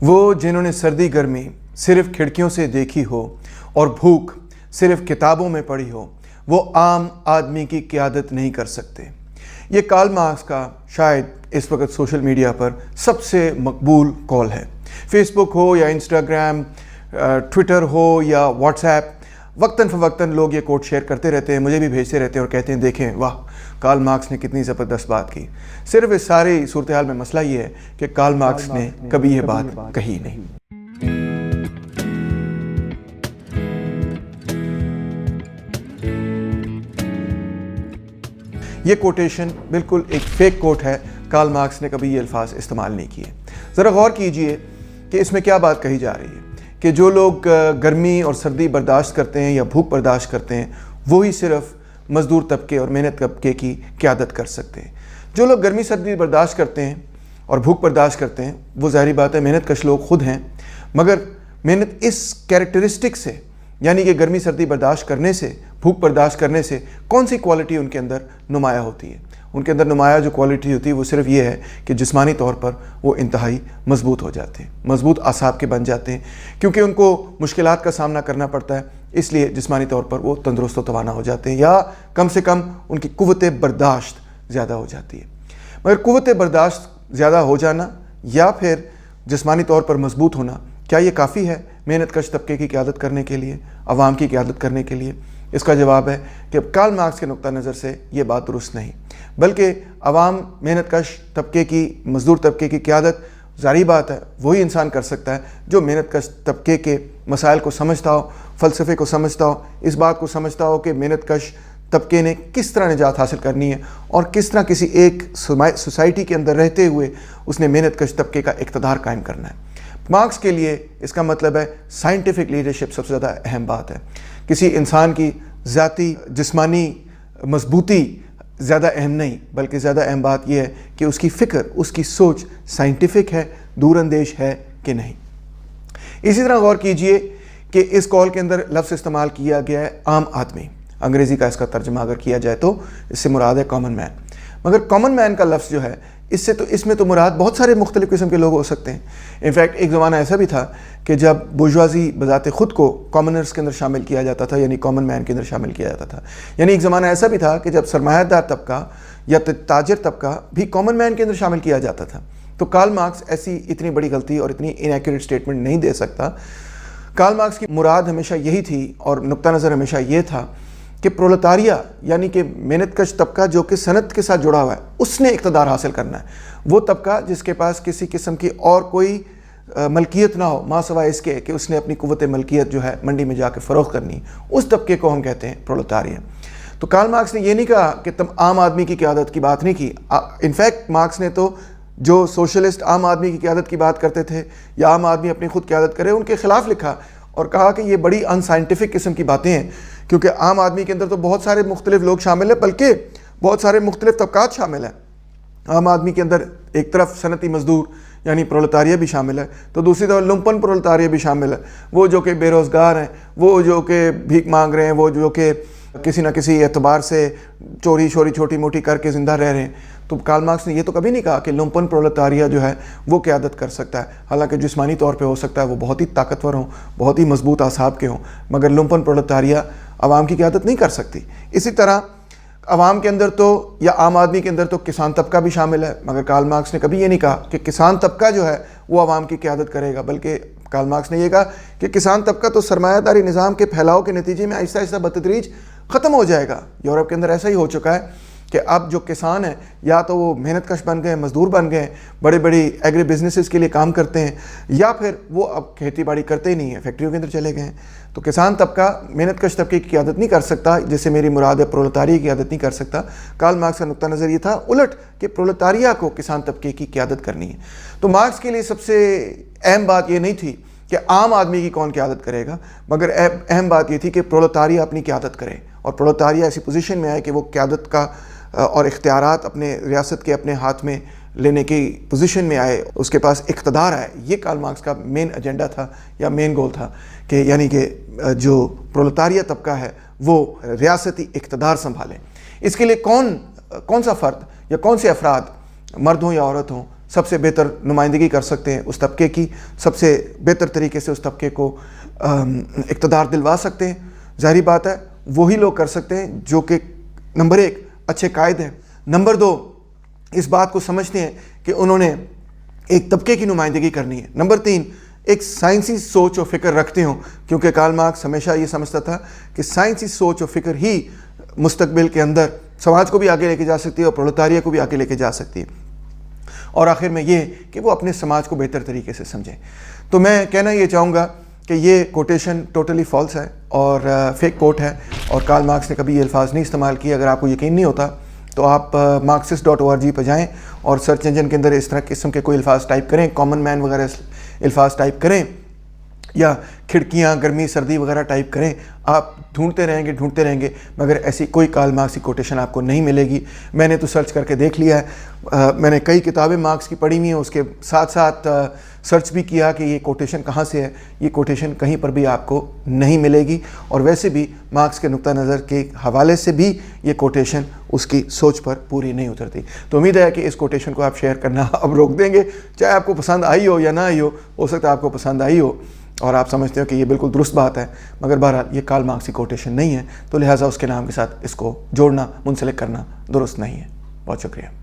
وہ جنہوں نے سردی گرمی صرف کھڑکیوں سے دیکھی ہو اور بھوک صرف کتابوں میں پڑھی ہو، وہ عام آدمی کی قیادت نہیں کر سکتے۔ یہ کارل مارکس کا شاید اس وقت سوشل میڈیا پر سب سے مقبول کال ہے۔ فیس بک ہو یا انسٹاگرام، ٹویٹر ہو یا واٹس ایپ، وقتاً فوقتاً لوگ یہ کوٹ شیئر کرتے رہتے ہیں، مجھے بھی بھیجتے رہتے ہیں اور کہتے ہیں دیکھیں واہ کارل مارکس نے کتنی زبردست بات کی۔ صرف اس ساری صورتحال میں مسئلہ یہ ہے کہ کارل مارکس نے کبھی یہ بات کہی نہیں۔ یہ کوٹیشن بالکل ایک فیک کوٹ ہے، کارل مارکس نے کبھی یہ الفاظ استعمال نہیں کیے۔ ذرا غور کیجئے کہ اس میں کیا بات کہی جا رہی ہے کہ جو لوگ گرمی اور سردی برداشت کرتے ہیں یا بھوک برداشت کرتے ہیں وہی صرف مزدور طبقے اور محنت طبقے کی قیادت کر سکتے ہیں۔ جو لوگ گرمی سردی برداشت کرتے ہیں اور بھوک برداشت کرتے ہیں وہ ظاہری بات ہے محنت کش لوگ خود ہیں، مگر محنت اس کیریکٹرسٹک سے یعنی کہ گرمی سردی برداشت کرنے سے، بھوک برداشت کرنے سے کون سی کوالٹی ان کے اندر نمایاں ہوتی ہے؟ ان کے اندر نمایاں جو کوالٹی ہوتی ہے وہ صرف یہ ہے کہ جسمانی طور پر وہ انتہائی مضبوط ہو جاتے ہیں، مضبوط اعصاب کے بن جاتے ہیں، کیونکہ ان کو مشکلات کا سامنا کرنا پڑتا ہے، اس لیے جسمانی طور پر وہ تندرست و توانا ہو جاتے ہیں، یا کم سے کم ان کی قوت برداشت زیادہ ہو جاتی ہے۔ مگر قوت برداشت زیادہ ہو جانا یا پھر جسمانی طور پر مضبوط ہونا کیا یہ کافی ہے محنت کش طبقے کی قیادت کرنے کے لیے، عوام کی قیادت کرنے کے لیے؟ اس کا جواب ہے کہ کارل مارکس کے نقطہ نظر سے یہ بات درست نہیں، بلکہ عوام محنت کش طبقے کی، مزدور طبقے کی قیادت ظاہری بات ہے وہی انسان کر سکتا ہے جو محنت کش طبقے کے مسائل کو سمجھتا ہو، فلسفے کو سمجھتا ہو، اس بات کو سمجھتا ہو کہ محنت کش طبقے نے کس طرح نجات حاصل کرنی ہے اور کس طرح کسی ایک سوسائٹی کے اندر رہتے ہوئے اس نے محنت کش طبقے کا اقتدار قائم کرنا ہے۔ مارکس کے لیے اس کا مطلب ہے سائنٹیفک لیڈرشپ سب سے زیادہ اہم بات ہے۔ کسی انسان کی ذاتی جسمانی مضبوطی زیادہ اہم نہیں، بلکہ زیادہ اہم بات یہ ہے کہ اس کی فکر، اس کی سوچ سائنٹیفک ہے، دور اندیش ہے کہ نہیں۔ اسی طرح غور کیجئے کہ اس کال کے اندر لفظ استعمال کیا گیا ہے عام آدمی، انگریزی کا اس کا ترجمہ اگر کیا جائے تو اس سے مراد ہے کامن مین، مگر کامن مین کا لفظ جو ہے اس میں تو مراد بہت سارے مختلف قسم کے لوگ ہو سکتے ہیں۔ انفیکٹ ایک زمانہ ایسا بھی تھا کہ جب بورژوازی بذات خود کو کامنرز کے اندر شامل کیا جاتا تھا، یعنی کامن مین کے اندر شامل کیا جاتا تھا، یعنی ایک زمانہ ایسا بھی تھا کہ جب سرمایہ دار طبقہ یا تاجر طبقہ بھی کامن مین کے اندر شامل کیا جاتا تھا۔ تو کارل مارکس ایسی اتنی بڑی غلطی اور اتنی انیکوریٹ سٹیٹمنٹ نہیں دے سکتا۔ کارل مارکس کی مراد ہمیشہ یہی تھی اور نقطہ نظر ہمیشہ یہ تھا کہ پرولتاریہ یعنی کہ محنت کش طبقہ جو کہ صنعت کے ساتھ جڑا ہوا ہے اس نے اقتدار حاصل کرنا ہے۔ وہ طبقہ جس کے پاس کسی قسم کی اور کوئی ملکیت نہ ہو ماں سوائے اس کے کہ اس نے اپنی قوت ملکیت جو ہے منڈی میں جا کے فروخت کرنی ہے، اس طبقے کو ہم کہتے ہیں پرولتاریہ۔ تو کارل مارکس نے یہ نہیں کہا کہ تم عام آدمی کی قیادت کی بات نہیں کی۔ انفیکٹ مارکس نے تو جو سوشلسٹ عام آدمی کی قیادت کی بات کرتے تھے یا عام آدمی اپنی خود قیادت کرے ان کے خلاف لکھا اور کہا کہ یہ بڑی ان سائنٹیفک قسم کی باتیں ہیں، کیونکہ عام آدمی کے اندر تو بہت سارے مختلف لوگ شامل ہیں، بلکہ بہت سارے مختلف طبقات شامل ہیں۔ عام آدمی کے اندر ایک طرف صنعتی مزدور یعنی پرولتاریہ بھی شامل ہے، تو دوسری طرف لمپن پرولتاریہ بھی شامل ہے، وہ جو کہ بے روزگار ہیں، وہ جو کہ بھیک مانگ رہے ہیں، وہ جو کہ کسی نہ کسی اعتبار سے چوری شوری چھوٹی موٹی کر کے زندہ رہ رہے ہیں۔ تو کارل مارکس نے یہ تو کبھی نہیں کہا کہ لمپن پرولتاریہ جو ہے وہ قیادت کر سکتا ہے، حالانکہ جسمانی طور پہ ہو سکتا ہے وہ بہت ہی طاقتور ہوں، بہت ہی مضبوط اعصاب کے ہوں، مگر لمپن پرولتاریہ عوام کی قیادت نہیں کر سکتی۔ اسی طرح عوام کے اندر تو یا عام آدمی کے اندر تو کسان طبقہ بھی شامل ہے، مگر کارل مارکس نے کبھی یہ نہیں کہا کہ کسان طبقہ جو ہے وہ عوام کی قیادت کرے گا، بلکہ کارل مارکس نے یہ کہا کہ کسان طبقہ تو سرمایہ داری نظام کے پھیلاؤ کے نتیجے میں آہستہ آہستہ بتدریج ختم ہو جائے گا۔ یورپ کے اندر ایسا ہی ہو چکا ہے کہ اب جو کسان ہیں یا تو وہ محنت کش بن گئے، مزدور بن گئے، بڑے بڑی ایگری بزنسز کے لیے کام کرتے ہیں، یا پھر وہ اب کھیتی باڑی کرتے ہی نہیں ہیں، فیکٹریوں کے اندر چلے گئے ہیں۔ تو کسان طبقہ محنت کش طبقے کی قیادت نہیں کر سکتا، جس سے میری مراد ہے پرولتاریہ کی قیادت نہیں کر سکتا۔ کارل مارکس کا نقطہ نظر یہ تھا الٹ کہ پرولتاریہ کو کسان طبقے کی قیادت کرنی ہے۔ تو مارکس کے لیے سب سے اہم بات یہ نہیں تھی کہ عام آدمی کی کون قیادت کرے گا، مگر اہم بات یہ تھی کہ پرولتاریہ اپنی قیادت کرے اور پرولتاریہ ایسی پوزیشن میں آئے کہ وہ قیادت کا اور اختیارات اپنے ریاست کے اپنے ہاتھ میں لینے کی پوزیشن میں آئے، اس کے پاس اقتدار آئے۔ یہ کارل مارکس کا مین ایجنڈا تھا یا مین گول تھا کہ یعنی کہ جو پرولتاریہ طبقہ ہے وہ ریاستی اقتدار سنبھالے۔ اس کے لیے کون سا فرد یا کون سے افراد، مرد ہوں یا عورت ہوں، سب سے بہتر نمائندگی کر سکتے ہیں اس طبقے کی، سب سے بہتر طریقے سے اس طبقے کو اقتدار دلوا سکتے ہیں، ظاہری بات ہے وہی لوگ کر سکتے ہیں جو کہ نمبر 1 اچھے قائد ہیں، نمبر 2 اس بات کو سمجھتے ہیں کہ انہوں نے ایک طبقے کی نمائندگی کرنی ہے، نمبر 3 ایک سائنسی سوچ و فکر رکھتے ہوں، کیونکہ کارل مارکس ہمیشہ یہ سمجھتا تھا کہ سائنسی سوچ و فکر ہی مستقبل کے اندر سماج کو بھی آگے لے کے جا سکتی ہے اور پرولتاریہ کو بھی آگے لے کے جا سکتی ہے، اور آخر میں یہ کہ وہ اپنے سماج کو بہتر طریقے سے سمجھیں۔ تو میں کہنا یہ چاہوں گا کہ یہ کوٹیشن ٹوٹلی فالس ہے اور فیک کوٹ ہے، اور کارل مارکس نے کبھی یہ الفاظ نہیں استعمال کیے۔ اگر آپ کو یقین نہیں ہوتا تو آپ marxist.org پہ جائیں اور سرچ انجن کے اندر اس طرح قسم کے کوئی الفاظ ٹائپ کریں، کامن مین وغیرہ الفاظ ٹائپ کریں یا کھڑکیاں، گرمی، سردی وغیرہ ٹائپ کریں، آپ ڈھونڈتے رہیں گے مگر ایسی کوئی کارل مارکس کی کوٹیشن آپ کو نہیں ملے گی۔ میں نے تو سرچ کر کے دیکھ لیا ہے، میں نے کئی کتابیں مارکس کی پڑھی ہوئی ہیں، اس کے ساتھ ساتھ سرچ بھی کیا کہ یہ کوٹیشن کہاں سے ہے، یہ کوٹیشن کہیں پر بھی آپ کو نہیں ملے گی، اور ویسے بھی مارکس کے نقطہ نظر کے حوالے سے بھی یہ کوٹیشن اس کی سوچ پر پوری نہیں اترتی۔ تو امید ہے کہ اس کوٹیشن کو آپ شیئر کرنا اب روک دیں گے، چاہے آپ کو پسند آئی ہو یا نہ آئی ہو سکتا ہے آپ کو پسند آئی ہو اور آپ سمجھتے ہو کہ یہ بالکل درست بات ہے، مگر بہرحال یہ کارل مارکس کی کوٹیشن نہیں ہے، تو لہٰذا اس کے نام کے ساتھ اس کو جوڑنا، منسلک کرنا درست نہیں ہے۔ بہت شکریہ۔